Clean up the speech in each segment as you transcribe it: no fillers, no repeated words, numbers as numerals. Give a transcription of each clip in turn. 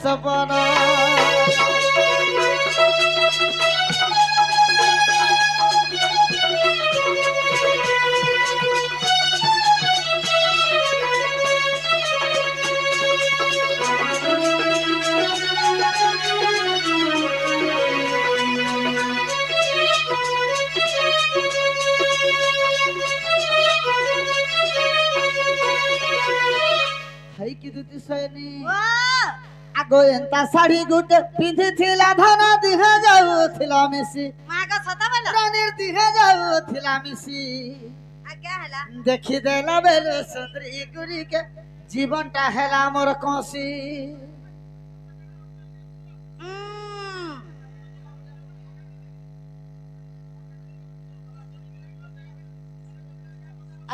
सपन आगो एंता साड़ी गुटे पिंधि थिला धन दिहे जाउथिला मिसी मागा सता बोला रानीर दिहे जाउथिला मिसी आ क्या हला देखि देला बेले सुंदरी गुरी के जीवनटा हेला मोर कोसी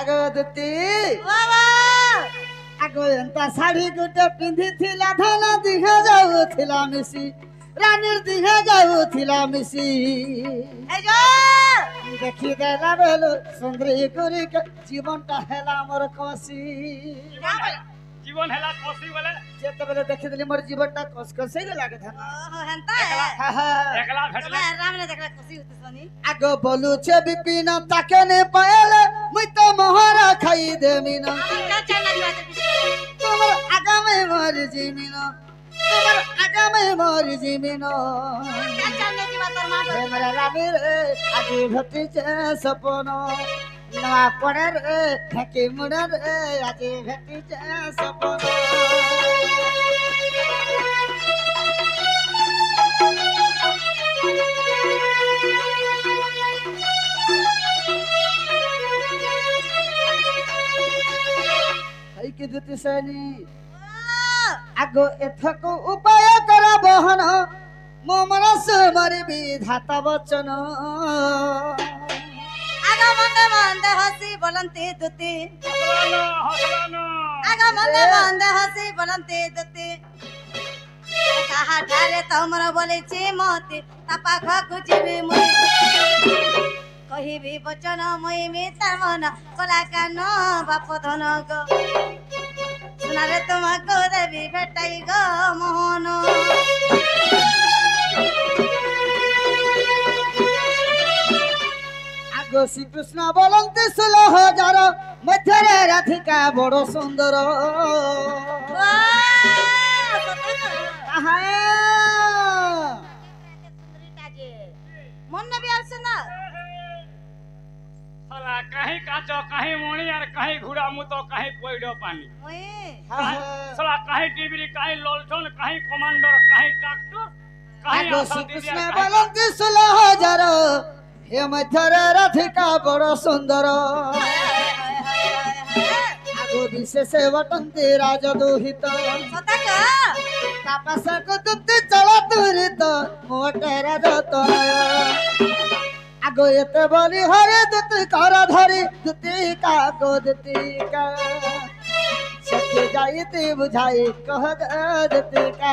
आगो दत्ती बाबा आगो एंता साड़ी गुटे पिंधि थिला धन दिहे जाउथिला मिसी रानीर दिहे जाउथिला मिसी ए जो देखि देला बेले सुंदरी गुरी के जीवनटा हेला मोर कोसी क्या बोला जीवन हेला कोसी बोले जेते बेले देखि देली मोर जीवनटा कोस कोसे लागे था ओहो हंता हा हा एकला भेटले तुम्हें राम ने देखला खुशी होती सोनी आगो बोलू छे बिपिन ताके ने पाएले मुई तो मोहरा खाई देमिना क्या चलना बात तोमर आगामे मोर जीमिना तोमर आगामे मोर जीमिना क्या चलने की बात और मां हमरा रानी रे आजी भती छे सपनो नवा पड़े रे ठकी मुड़े रे आजी भती छे सपनो दुति सैनी आगो एथको उपाय कर बहन मो मनस मरि विधाता वचन आगा मंदे हसी बोलंती दुती हसलानो हसलानो आगा मंदे हसी बोलंती दुती कहा ठारे तमर बोले ची मोती तपा खकु जीवी मुई कहिबी वचन मुई मिता मन कला कान बाप धन गो सुनारे तुमको देवी भेटाई गो मोहन आगो श्री कृष्ण बोलंती 16,000 मध्यरे राधिका बड़ सुंदर मन भी आसे ना साला कहीं काचो कहीं मोणी और कहीं घुड़ा मुतो कहीं पोइडो पानी ओए साला कहीं टीबी कहीं लोलचोन कहीं कमांडर कहीं डॉक्टर कहीं आगो श्री कृष्ण बोलंती 16,000 हे मध्यरे राधिका बड़ सुंदर आगो विशेष वटंती राजदूहित सता का तापसक दुति चला तुरित मोटर रतन आगो एते बलि हरे दुति कर धरी दुति का गो दुति का सखे जाईती बुझाई कह दुति का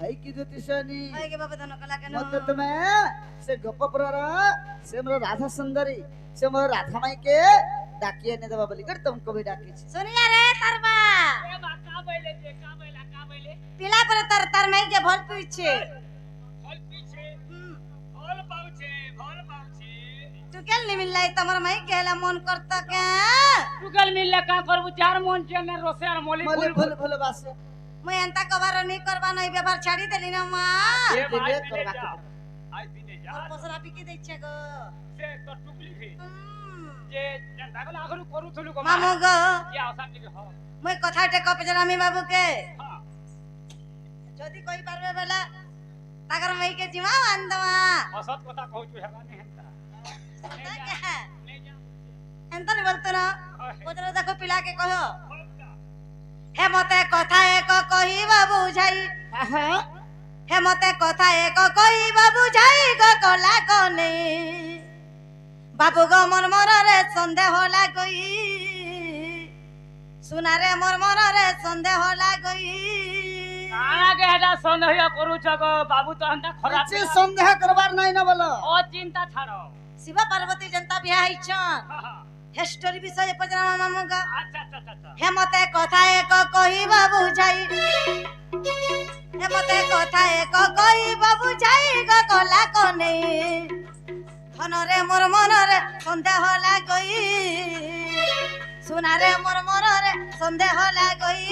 है की दुति सनी ओए के बाबा धन कला के मत तुम्हें से गपपुरर से मोर राधा सुंदरी से मोर राधा माई के डाकिए ने देबा बोली कर तुमको भी डाकी छी सुनिया रे तरबा ए बा का बैले जे का बैले पिला पर तर में के भल पीछे फल पीछे फल पाउछे तू केल नहीं मिल लाई तमर मई केला मन करता के टुकल मिलले का करबु चार मन के ने रोसे और मोली मोले फुल फुल बासे मैं एंता कबार नहीं करबा नहीं व्यवहार छाड़ी देली ना मां ये दिले बात करबा करबा के आज दिने जा और पोसरा बिकी दे छे गो से तो टुकली थी जे दागल आगरु करूथलु को मामू गो क्या औसत के हो मैं कथा टे कप जरामी बाबू के हां जदी कोई पारबे बेला तागर मई के जिमा अंदवा औसत कथा कहू छु हेगा नहीं हंता ले जा एंता नहीं बोलतो ना पोजरा देखो पिला के कहो हे मते कथा एक कहिबा बुझाई हे मते कथा एक कहिबा बुझाई गो कला कोने बाबू गो मन मन रे संदेह लागई सुना रे मन रे संदेह लागई आगे हेडा संदेह करू छगो बाबू तो हंता खराब अच्छे संदेह करबार नहीं ना बोलो ओ चिंता छाड़ो शिव पार्वती जनता बियाह इच्छन हां हे स्टोरी विषय पजरा मामू का अच्छा अच्छा अच्छा হেমতে কথা এক কহিবা বুঝাই হেমতে কথা এক কহিবা বুঝাই গো কলা কনে ধনরে মোর মনরে সন্দেহ লাগই সোনারে মোর মনরে সন্দেহ লাগই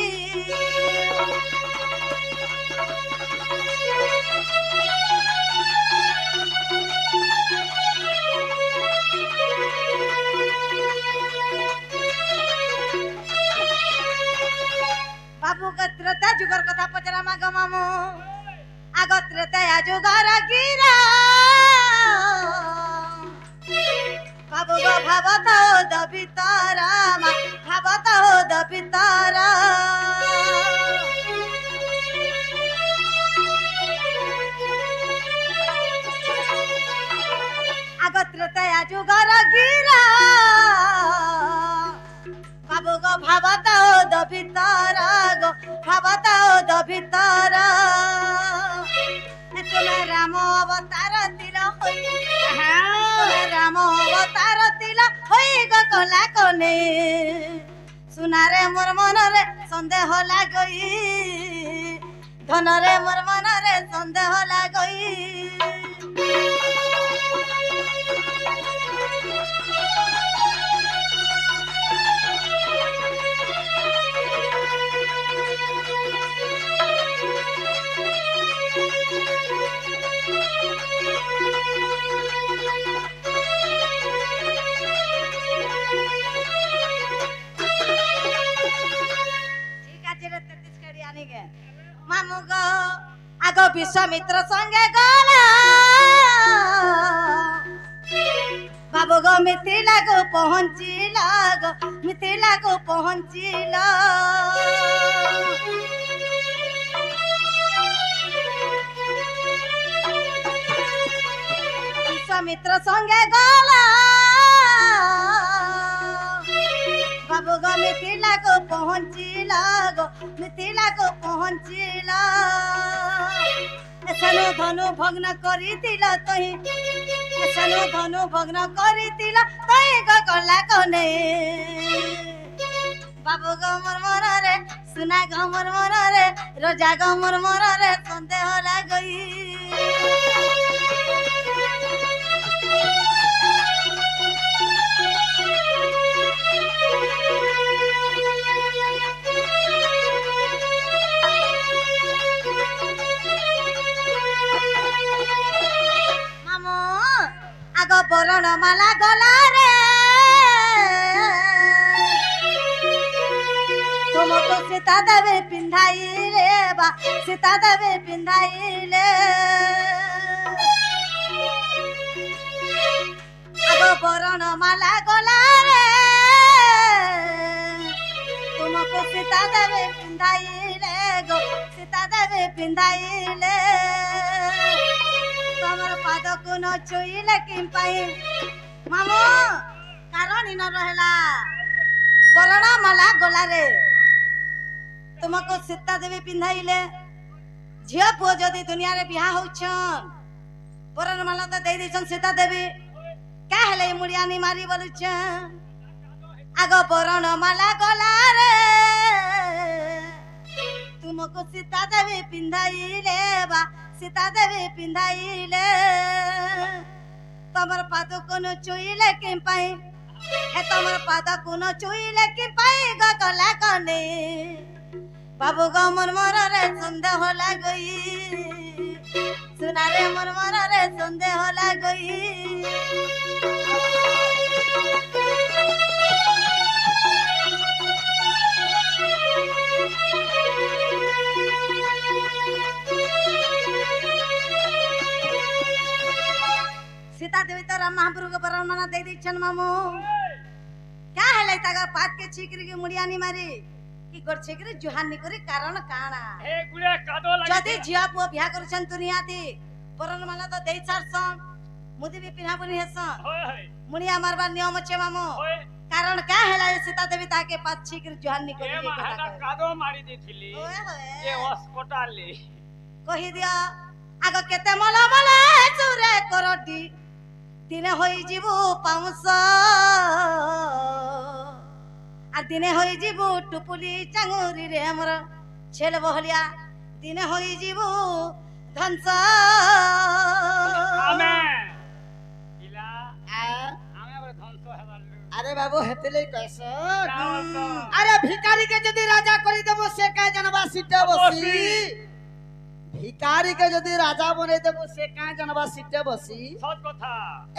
বাবু গত্রতা যুগর কথা পচরা মাগ মামু আগত্রতা যুগর গিরা বাবু গো ভাবত দবিতারা মা ভাবত দবিতারা আগত্রতা যুগর গিরা বাবু গো ভাবত দবিতারা গো ভাবত দবিতারা তুমি রাম অবতার তিল হই রাম অবতার তিল হই গো কলা কনে সোনারে মোর মনরে সন্দেহ লাগই ধনরে মোর মনরে সন্দেহ লাগই মামু গো আগ বিশ্বমিত্র সঙ্গে গলা বাবু গো মিথিলাগু পৌঁছিলা গো মিথিলাগু পৌঁছিলা বিশ্বমিত্র সঙ্গে গলা বাবু গো মিথিলাগু পৌঁছিলা গো মিথিলাগু পৌঁছিলা এসনু ধনু ভগ্ন করিছিল তই এসনু ধনু ভগ্ন করিছিল তই গো কলা কনে বাবু গো মোর মনরে সুনা গো মোর মনরে রোজা গো মোর মনরে সন্দেহ লাগই বরণ মালা গলারে তোমাকে সীতা দেবে পিন্ধাইলে বা সীতা দেবে পিন্ধাইলে বরণ মালা গলারে তোমাকে সীতা দেবে পিন্ধাইলে গো সীতা দেবে পিন্ধাইলে তোমার পাদ কোন ছুইলে কিম্পাই মামু কারণ ইন রহলা বরণ মালা গলারে তোমাকে সীতা দেবী পিন্ধাইলে ঝিଅ পুଅ যদি দুনিয়ারে বিହା হউছন বরণ মালা তো দেই দিছন সীতা দেবী কা হেলে মুড়িয়ানি মারি বলুছ আগ বরণ মালা গলারে तुमको सीता देवी पिंधाइले बा सीता देवी पिंधाइले तमर पाद कोनो चुइले के पाई ए तमर पाद कोनो चुइले के पाई ग कला कने बाबू ग मोर रे संदेह लागई सुना रे मोर रे संदेह लागई सीता देवी तो राम महाप्रभु को बरण मना दे दिछन मामू क्या हेले तागा पात के छिकरी के मुड़ियानी मारी की गोर छिकरी जुहानी करी कारण काना ए गुड़े कादो लगे जदी झिया पुओ बिहा करछन दुनियाती बरण मना तो देई छारसन मुदी भी पिना बनी हेसन होय होय मुड़िया मारबा नियम छे मामू होय कारण क्या हेला सीता देवी ताके पात छिकरी जुहानी करी ए माता कादो मारी देथिली ओए होए ए हॉस्पिटल कहि दिया आगो केते मला मला चुरे करडी दिने होई जीवु पाउस আর দিনে হই যাবু টুপুলি চাঙুরি রে আমার ছেলে বহলিয়া দিনে হই যাবু ধ্বংস ଆମେ ପିଲା आ, ଆମେ ଏବେ ଧ୍ୱଂସ ହେବାର अरे बाबू हेतले कैसे लोक। अरे भिखारी के यदि राजा करी देबो से का जनबा सीटे बसी भिखारी के यदि राजा बने देबो से का जनबा सीटे बसी ସତ କଥା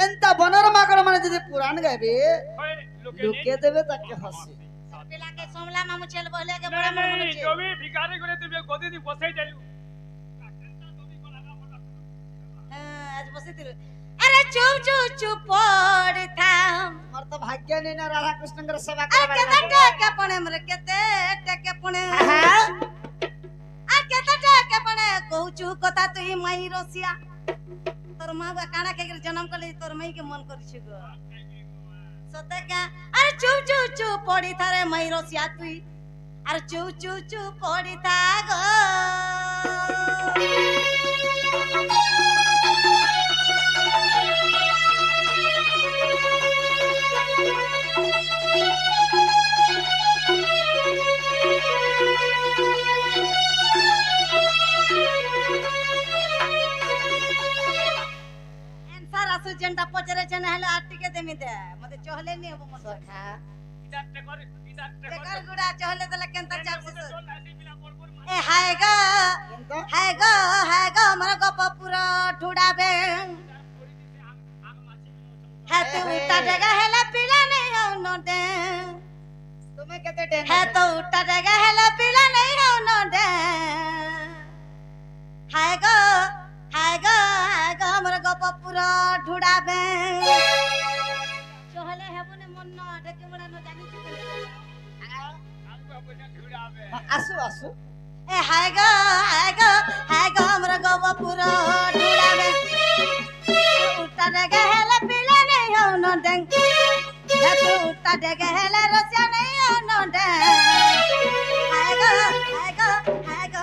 एंता बनर मागड़ माने यदि पुराण गाबे ହୋଇ ଲୋକେ लुके देबे ताके हसी ପିଲାକେ ସମଲା ମାମୁ ছেলে বহলিয়া কে ନାଇଁ, ବড় ନାଇଁ, ମନ ଅଛି ଜମି ଭିକାରୀ ଗଲେ ତୁମେ ଗଦି ଦି ବସେଇ ଦେଲୁ আজ বসিতিলু আরে চুপ চুপ চুপ পড় থাম मोर तो भाग्य नहीं ना राधा कृष्ण के सेवा আর करबा কেতে টাকে পড়ে মরে কেতে টাকে পড়ে हां আর কেতে টাকে পড়ে কউচু কথা তুই মাই রসিয়া তোর মা বা কানা কে জন্ম করলি তোর মাই কে মন করিছ গো সতে কা আরে চুপ চুপ চুপ পড়ি থারে মাই রসিয়া তুই আর চুপ চুপ চুপ পড়ি থা গো এনসার আসু যেনটা পচরে চেন হলে আর টিকে দেমি দে মতে চহলে নি হবো মত सखा ইদাতে করে ইদাতে বেকার গুড়া চহলে দলে কেনতা চাপছিস করে পিলা বড় বড় এ হায় গো আমার গপ পুরো ঠুড়াবে হ্যাঁ তো উঠা জায়গা হেলা পিলা নেই হও নদে तुम्हें कहते टेन হ্যাঁ তো উঠা জায়গা হেলা পিলা নেই হও নদে হায় গো আমার গপ পুরো ঠুড়াবে চহলে হেবনে মন ন ঢেকে মড়া ন জানিছ ঢুড়াবে आसु आसु এ হায় গো আমার গপ পুরো ঠুড়াবে উঠা জায়গা হেলা পিলা নেই হও নদে হ্যাঁ তো উঠা জায়গা হেলা রসিয়া নেই হও নদে হায় গো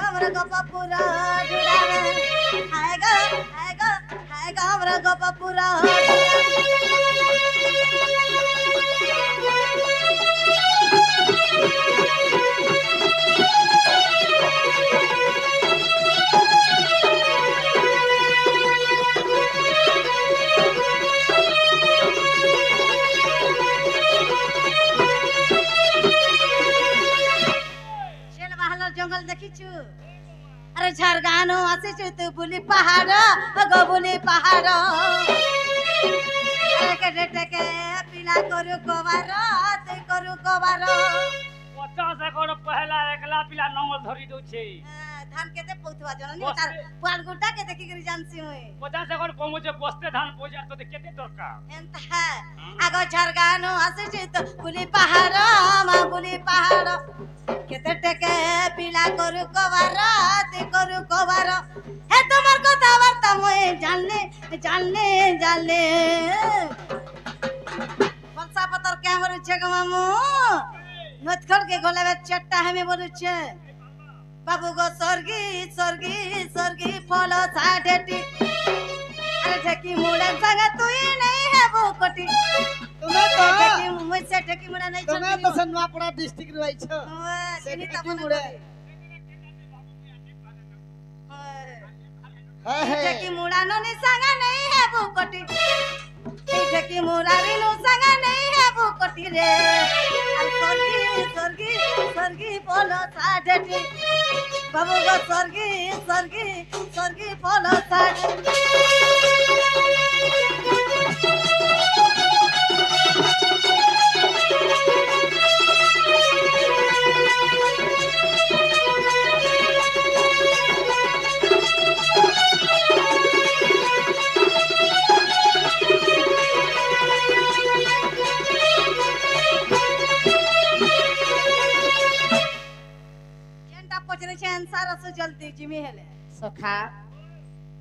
আমার গপ পুরো ঠুড়াবে হায় গো আমার গপ পুরো ছেলে বাহালোর জঙ্গল দেখিছু আরে ঝাড়গানো আসিছু তুই বুলি পাহাড় গো বুলি পাহাড় আরে কেটে টেকে পিলা করু কবার তুই করু কবার 50 একর পহলা একলা পিলা নঙ্গল ধরি দউছে ধান কেতে পৌথবা জানি বসতে। তার পাল গুটা কে দেখি করে জানছি হই 50 একর কমুছে বসতে ধান পয়সা তো কেতে দরকার এন্তা আগো ঝাড়গানো আসিছু তো বুলি পাহাড় মা বুলি পাহাড় কেতে টেকে পিলা করু কবার তুই করু কবার হে তোমার কথা বার্তা মই জানলে ফলসা পতর কেমন হচ্ছে গো মামু নথখড় के गोला में चट्टा हमें बोलुछे बाबू गो स्वर्गी फल साढेटी अरे ठेकी मुड़ा संग तुई नहीं है वो कोटी तुम्हें तो ठेकी मुझसे ठेकी मुड़ा नहीं तुम्हें तो सनवापड़ा डिस्ट्रिक्ट रही छ से केनी ठेकी तमन मुड़े। है है ठेकी मुड़ा नो नि संग नहीं है वो कोटी ठेकी मुड़ा री नो संग नहीं है वो कोटी रे स्वर्गी फल साढेटी बाबू गो स्वर्गी फल साढेटी जेनटा पचरे छे आंसर असो जल्दी जिमी हेले सखा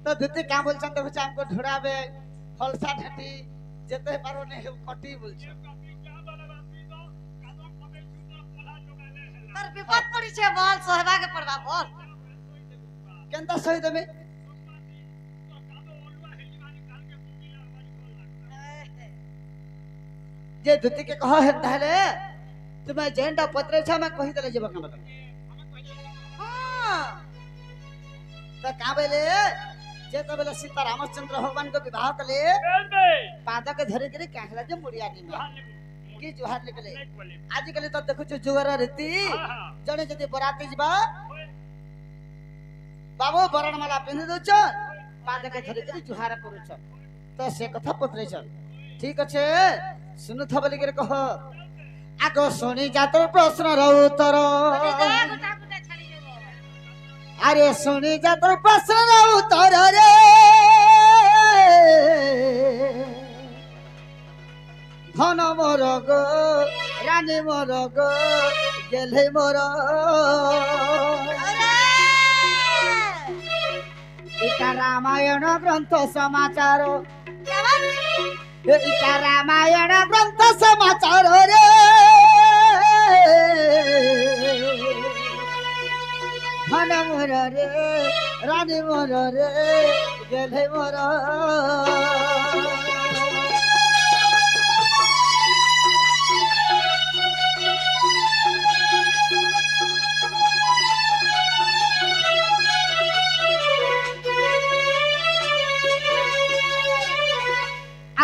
तो दिते का बोलछन देखो छ हमको ढुराबे फलसा ढटी जेते पारो ने कटी बोलछ तर विपद पड़ी छे बोल सोहबा के पड़वा बोल केनता सही देबे जे दिते के कह है ताले तुम्हें जेंडा पत्रे छा मैं कहि देले जेबा काम हां तो का बेले जे तो बेले सीता रामचंद्र भगवान को विवाह कले पादा के धरे के कहला जे मुड़िया नी की जुहार निकले आज कल तो देखु छु जुगर रीति जने जदी बराती जिबा बाबू बरणमाला पिंध दउछ पादा के धरे के जुहार करूछ तो से कथा पत्रे छ ठीक अच्छे सुनु था बोली के कह आगो सुनी जात प्रश्न रो उत्तर गोटा गोटा छाड़ी देबो अरे सुनी जात प्रश्न रो उत्तर रे धन मोर गो रानी मोर गो गेले मोर अरे इटा रामायण ग्रंथ समाचार क्या बात इटा रामायण ग्रंथ समाचार रे धन मोर रे रानी मोर रे गेले मोर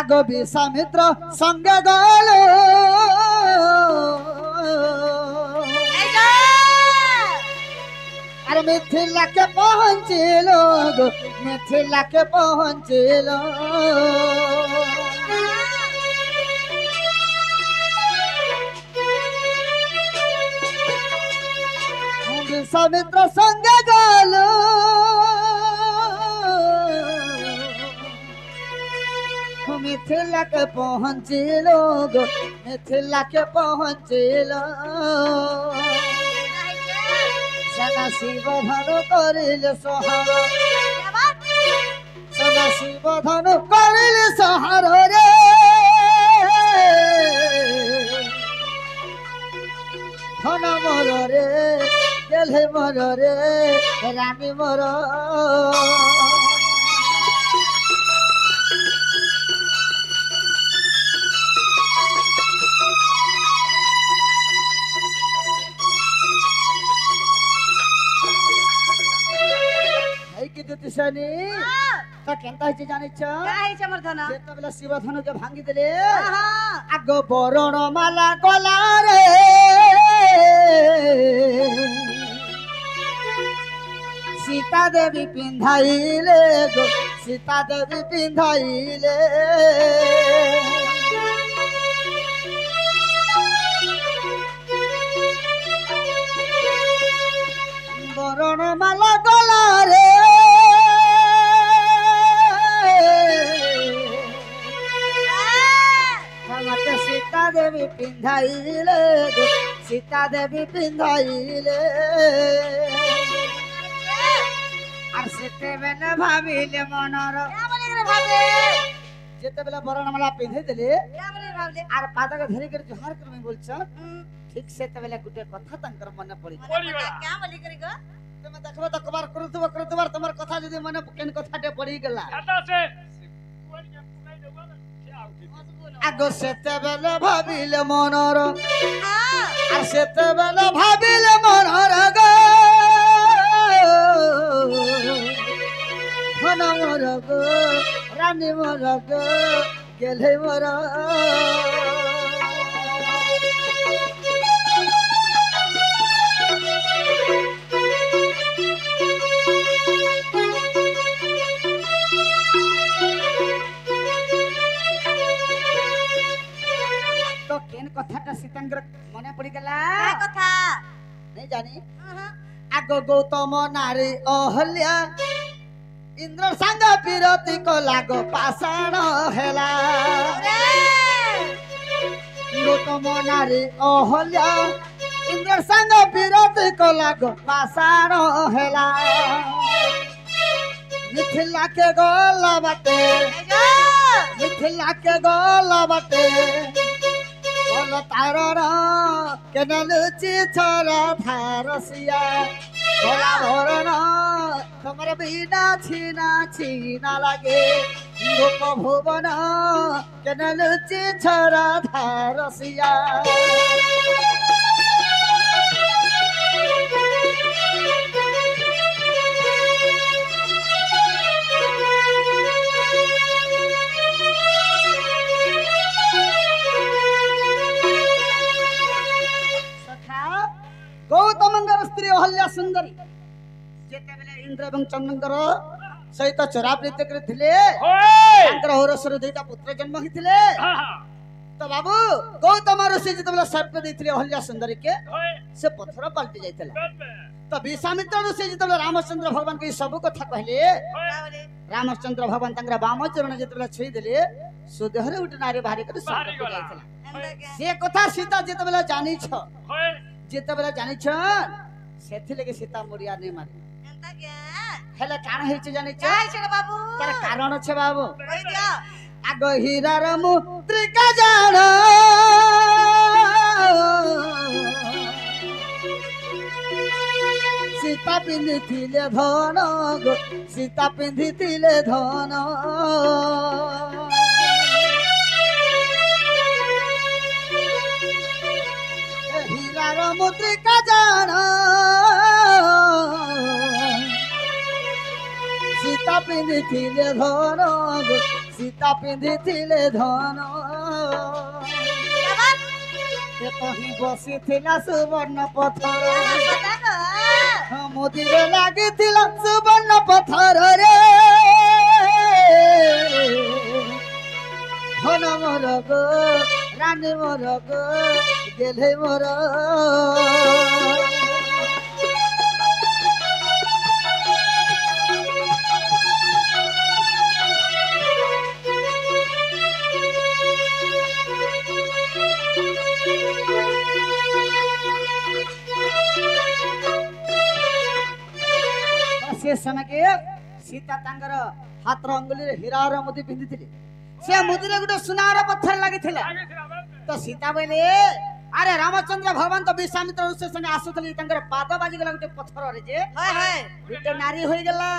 आगो विश्वामित्र संग गलो अरे मिथिला के पहुंचलो गो मिथिला के पहुंचलो विश्वामित्र संग गलो मिथिला के पहुंचलो गो मिथिला के पहुंचलो सदा शिव धनु करिले सोहार क्या बात सदा शिव धनु करिले सोहार रे धन मोर रे गेले मोर रे रानी मोर शनि तो केनता हिचे जानिछ क्या है समर्थन जेत बेला शिव धनु के भांगी देले हां आगो बरण माला गला रे सीता देवी पिंधाइले गो सीता देवी पिंधाइले बरण माला गला रे मते सीता देवी पिंधाइले गो सीता देवी पिंधाइले আর সেতেবেলে ভাবিলে মনর क्या बोले रे भाभी যেতেবেলে বরণমালা পিঁধে দিলে क्या बोले भाभी আর পাদাকে ধরে করে জোহার করবে বলছ ঠিক সেতেবেলে গুটে কথা তাঙ্কর মনে পড়ি क्या बोली करे गो তুমি দেখবে তো কবার করুতবার তোমার কথা যদি মনে কেন কথাতে পড়ি গেলা আগো সেতেবেলে ভাবিলে মনর हां আর সেতেবেলে ভাবিলে মনর গো ধন মোর গো রানী মোর গো গেলে মোর तो केन कथाटा सीतांगर मने पड़ी गला क्या कथा नहीं जानी आगो गौतम नारी अहल्या इंद्र संग विरति को लागो पाषाण हेला गौतम नारी अहल्या इंद्र संग विरति को लागो पाषाण हेला मिथिला के गोला बाटे मिथिला के गोला बाटे बोल तारण केनल ची छोरा थारसिया बोला भरण तमर बिना छीना छीना लागे गोप भुवन केनल ची छोरा थारसिया गौतमंगर स्त्री अहल्या सुंदरी जेतेबेले इंद्र एवं चंद्रंकर सहित चोरा प्रीति करथिले होय तांकर हरसर दुईटा पुत्र जन्म होइथिले हां हां तो बाबू गौतम ऋषि जेतेबेले सर्प देथिले अहल्या सुंदरी के होय से पत्थर पलटि जाइथिला बेबे तो विश्वामित्र ऋषि जेतेबेले रामचंद्र भगवान के सब कथा कहले होय रामचंद्र भगवान तांकर वाम चरण जेतेबेले छुई देले सुदेहरे उठ नारी बाहरी कर बाहरी स्वर्ग गला जाइथिला एंदा के से कथा सीता जेतेबेले जानि छ होय जेतेबेले जानि छ सेथिले के सीता मुड़िया नै मारे एंदा के हेले काण हेछ जानि छ काय छे बाबू तार कारण छ बाबू कहि दियो आगो हीरार मुद्रिका जान सीता पिंधिथिले धन गो सीता पिंधिथिले धन हीरार मुद्रिका जान सीता पिंधिथिले धन गो सीता पिंधिथिले धन बाबा ए कहीं बसिथिला सुवर्ण पत्थर पता को मोदीरे लागिथिला सुवर्ण पत्थर रे धन मोर गो रानी मोर गो गेले मोर से समय के सीता तांगर हाथ अंगुली रे हीरार मुदी पिंधिथिले से मुदी रे गुटे सुनार पत्थर लागिथिला आगे सिरा बेबे तो सीता बोले अरे रामचंद्र भगवान तो विश्वामित्र ऋषि संगे आसुथली तांगर पाद बाजी गला गुटे पत्थर रे जे हाय हाय गुटे नारी होई गेला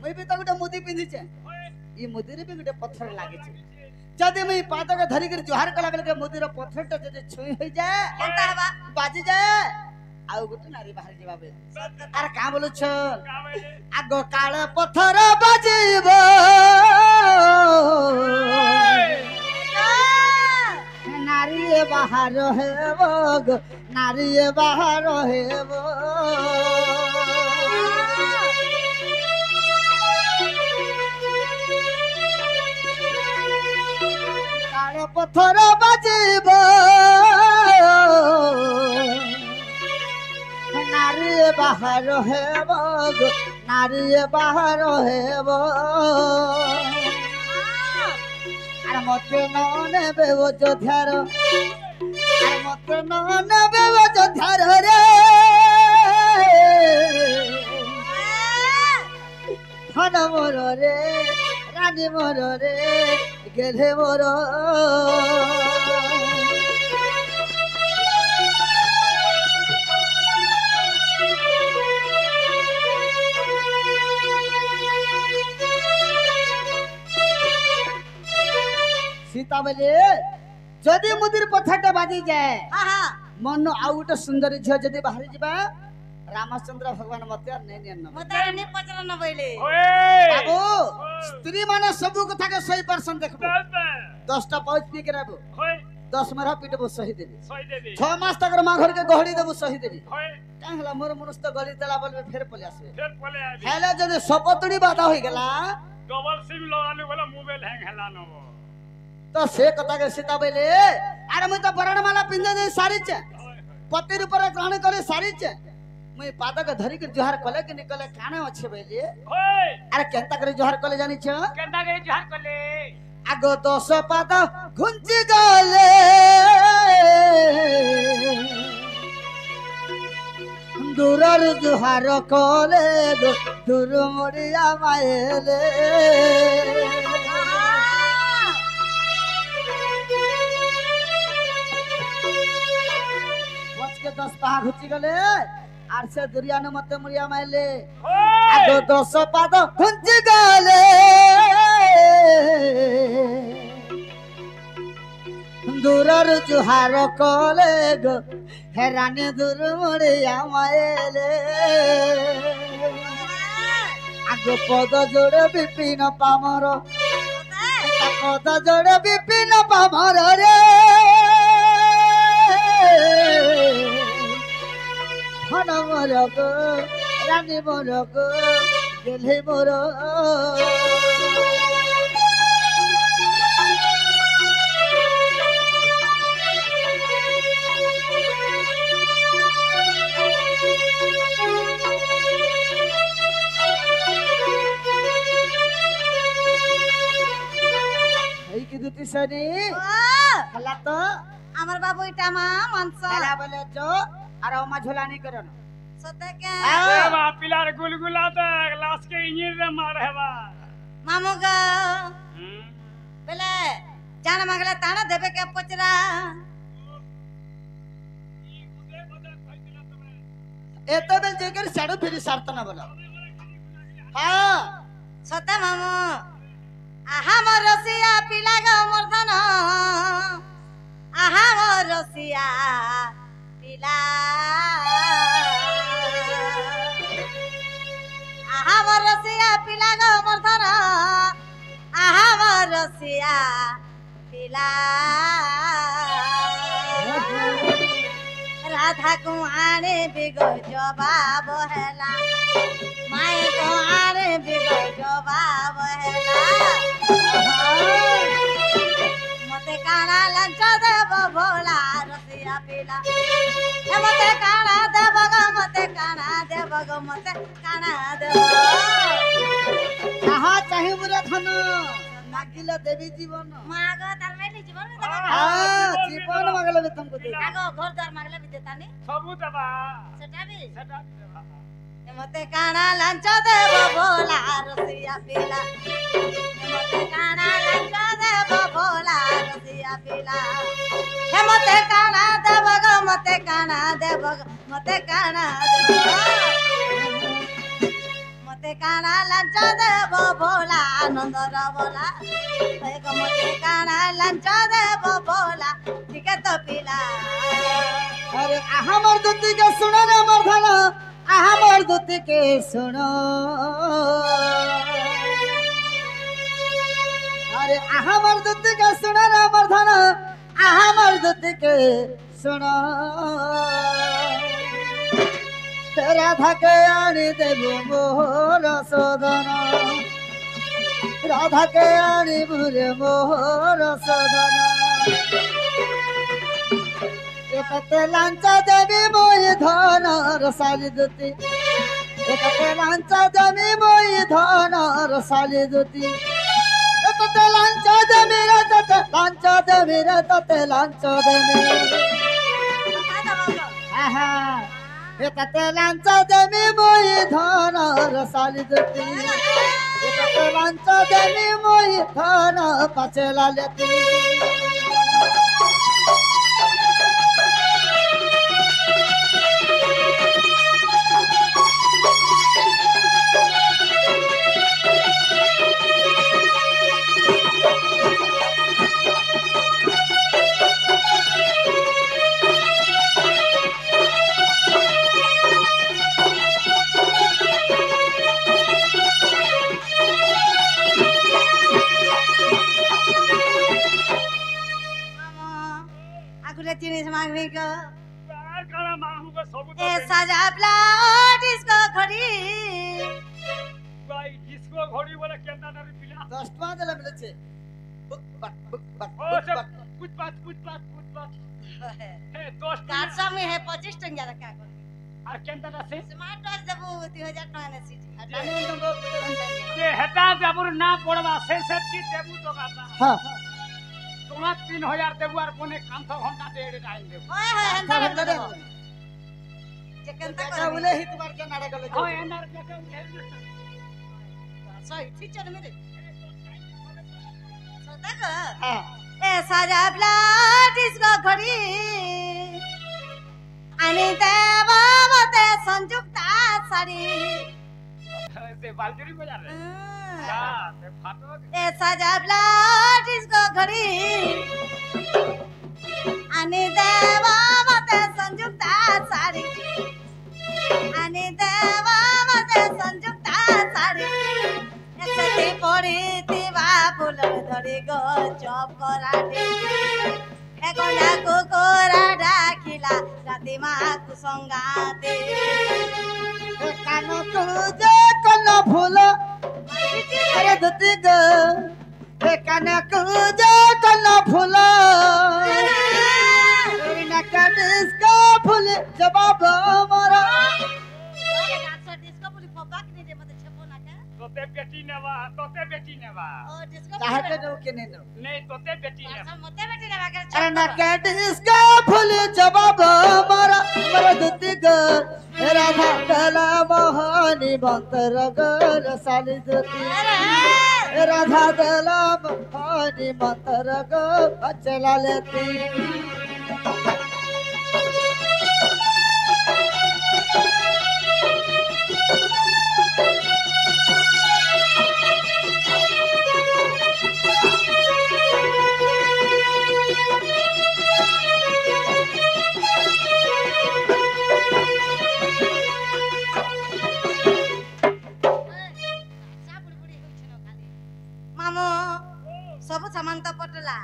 मुई भी तो गुटे मुदी पिंधिचे होय ई मुदी रे भी गुटे पत्थर लागिছে जदि मुई पाद के धरि कर जोहार कला बेले के मुदी रे पत्थर टा जदि छुई होई जाए एंदा बा बाजी जाए आउ गुटे नारी बाहर जेबा बे अरे का बोलु छ का बेले आगो काळ पत्थर बाजिबो नारी बाहर हेबो गो नारी बाहर हेबो काळ पत्थर बाजिबो नारी बाहर हेबो गो नारी बाहर हेबो আর মতে ননে বেব যোধার আর মতে ননে বেব যোধার রে ধন মোর রে রানী মোর রে গেলে মোর सीता बोले जदि मुदिर पत्थरटा बाजी जाए हां हां मन आउ गोटे सुंदर झियो जदि बाहर जिबा रामचंद्र भगवान मते नै नियन मतारे ने पचल न बइले होय बाबू स्त्री माने सब कथा के 100% देखबो बेबे 10 टा पाउच पी के रहबो होय 10 मरा पीटबो सही देबी सही दे दी 6 मास तक मा घर के गहड़ी देबो सही देबी होय काहे हला मोर मनुष्य तो गली देला बोलबे फेर पले आसे फिर पले आबी हेले जदि सपतड़ी बाधा होई गेला डबल सिम लगालू बोला मोबाइल हैंग हेलानो तो से कथा के सीता बोले अरे मुई तो बरणमाला पिंदे दे सारी छे पति ऊपर ग्रहण करे सारी छे मुई पादक धरि के जोहार कले कि निकले काने अच्छे बेले होय अरे केंता करे जोहार कले जानि छ केंदा के जहार करले आगो 10 पाद घुंची गले दूरर जोहार कले दूर मोरिया मायले के 10 पहा घुची गले आर से दुरियान मते मुरिया माइले आगो 10 पाद घुंची गले दूरर जुहार कले गो हेरानी दूर मुरिया माइले आगो पद जोड़े विपिन पामर पद जोड़े विपिन पामर रे ধন মোর গো রানী মোর গো গেলে মোর এই কি দুটি শনি খেলা তো আমার বাবু এটা মা মানস খেলা বলে চো আর ওমা ঝোলানি করন সতে কে बा पिलार गुलगुला तो ग्लास के इंजीन रे मार है बा মামু গো বেলে জান মাগলে তানা দেবে কে পচরা এতে বেল জেগের সাড়ু ফিরি সারত না বলো হ্যাঁ সতে মামু আহা মোর রসিয়া পিলা গো মোর ধন আহা মোর রসিয়া পিলা আহা মোর রসিয়া পিলা গো মোর ধন আহা মোর রসিয়া পিলা রাধা কো আনে বিগো জবাব হেলা মায়ে কো আনে বিগো জবাব হেলা মতে কানা লঞ্চ দেব ভোলা রসিয়া পিলা হে মতে কানা দেব গো মতে কানা দেব গো মতে কানা দেব যাহা চাহিবুরে ধন মাগিলে দেবী জীবন মা গো তার মেলি জীবন দেব হ্যাঁ জীবন মাগলে বেতনকো দেবী আগো ঘর দ্বার মাগলে বি দেতানি सबू दबा সেটা বি सेटा देबा মতে কানা লঞ্চ দেব ভোলা রসিয়া পিলা মতে কানা লঞ্চ দেব ভোলা রসিয়া পিলা হে মতে কানা দেব গো মতে কানা দেব গো মতে কানা দেব মতে কানা লঞ্চ দেব ভোলা আনন্দর বলা হে গো মতে কানা লঞ্চ দেব ভোলা ঠিক তো পিলা আরে আহা মোর দুতিকে শুনো রে মোর ধন আহা মোর দুতিকে শুনো আরে আহা মোর দুতিকে শুনো রে মোর ধন আহা মোর দুতিকে শুনো রাধাকে আনি দেব মোর সদন রাধাকে আনি বুরে মোর সদন একতে লাঞ্চ দেবী মই ধন রসালি দুতি একতে লাঞ্চ দেবী মই ধন রসালি দুতি একতে লাঞ্চ দেবী রে ততে লাঞ্চ দেবী রে ততে লাঞ্চ দেবী আহা একতে লাঞ্চ দেবী মই ধন রসালি দুতি একতে লাঞ্চ দেবী মই ধন পাছে লালতি आगुले जिनिस माग्ने को यार काना मांगू को सबू ए तो साजा ब्लाड इसको घड़ी भाई जिसको घोड़ी बोले केंदा नरी पिला 10 টাকা দিলে মিলেছে বুক বাট ओ सब कुछ बात हे दोस्त गार्सा में है 25 टंगा रखा को और केंदा से स्मार्ट वॉच देबो 2000 टका ने सीटी জানি তো जे हेता देबुर ना पड़वा से की देबू तो गाता হ্যাঁ तुम्हार 3000 देबू और कोने कांथ घंटा डेढ़ टाइम देबू ओए होए हंता কারণ हंता দে चिकन টাকা तक বলে হি তোমার কে নাড়ে গলে ओ एनर के सही ठीक चल मेरे सदा का হ্যাঁ ए साजा ब्लाड इसको घड़ी आणि देवा मते संयुक्ता साडी से बालजरी बजा रहे क्या से फाटो ए साजा ब्लाड इसको घड़ी आणि देवा मते संयुक्ता साडी आणि देवा मते संयुक्ता साडी एकटी पडी तिवा फुल धरी गो चप कराटे एकोना कुकुरा डाकिला दिमाग संगाते कान तुझे कन फूल अरे धुती ग कान तुझे कन फूल इसका फूल जवाब हमारा डिस्को बोली पप्पा की दे मत छपो ना का तोते बेटी नेवा ओ डिस्को चाहते नो के नहीं नो नहीं तोते बेटी नेवा सब मोते बेटी ने बाकर अरे नकट इसका फूल जवाब हमारा मर धुती ग राधा कला मोहनी मंत्र गल साली धुती राधा कला मोहनी मंत्र ग चला लेती मामो सब सामान तो पटला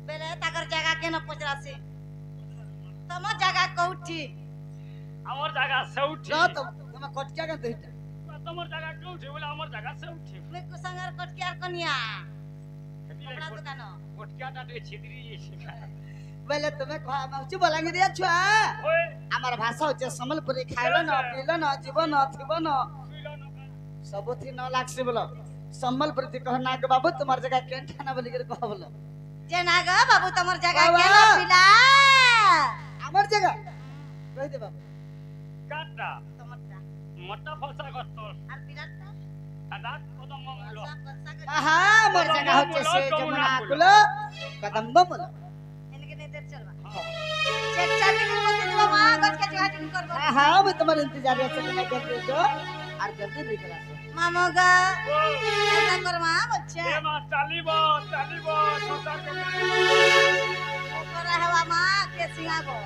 बेले ताकर जगह के न पचरासी तम जगह कोठी আমার জায়গা সৌঠি जा तो तुम्हें कोट क्या कहते हैं তোমার জায়গা কোউঠি বলে আমার জায়গা সৌঠি मैं कुसंगर कोटकी आर कनिया कपड़ा दुकान কোটকিয়াটা দিয়ে ছিদ্রি এসে पहले तुम्हें कहा मैं उच्च बोलेंगे रे छुआ ওই हमार भाषा होचे समलपुरी खाइलो न पीलो न जीवन न थिबो न শুইলো না सब थी 9 लाख से बोलो समलपुरी कहना के बाबू तुम्हार जगह केन ठाना बोली के कह बोलो जे ना ग बाबू तमर जगह बाबा। के न पिला আমার জায়গা কই দে বাবু কাটা तमरटा মোটা ফসা করতো আর পিলাটা আদা কদম মঙ্গল আহা আমার জায়গা হচ্ছে সে যমুনা কুল কদম্ব বল এনকে নে দে চলবা চেক চাবি নি বসে দিব মা গজ के जगह टिन करबो আহা मैं तुम्हारे इंतजार है तुम्हें कर दे दो और जल्दी निकला से मामो गा ऐसा करवा बच्चा এ মা চালিব চালিব সোসার ऊपर हवा मां के सिंगाबो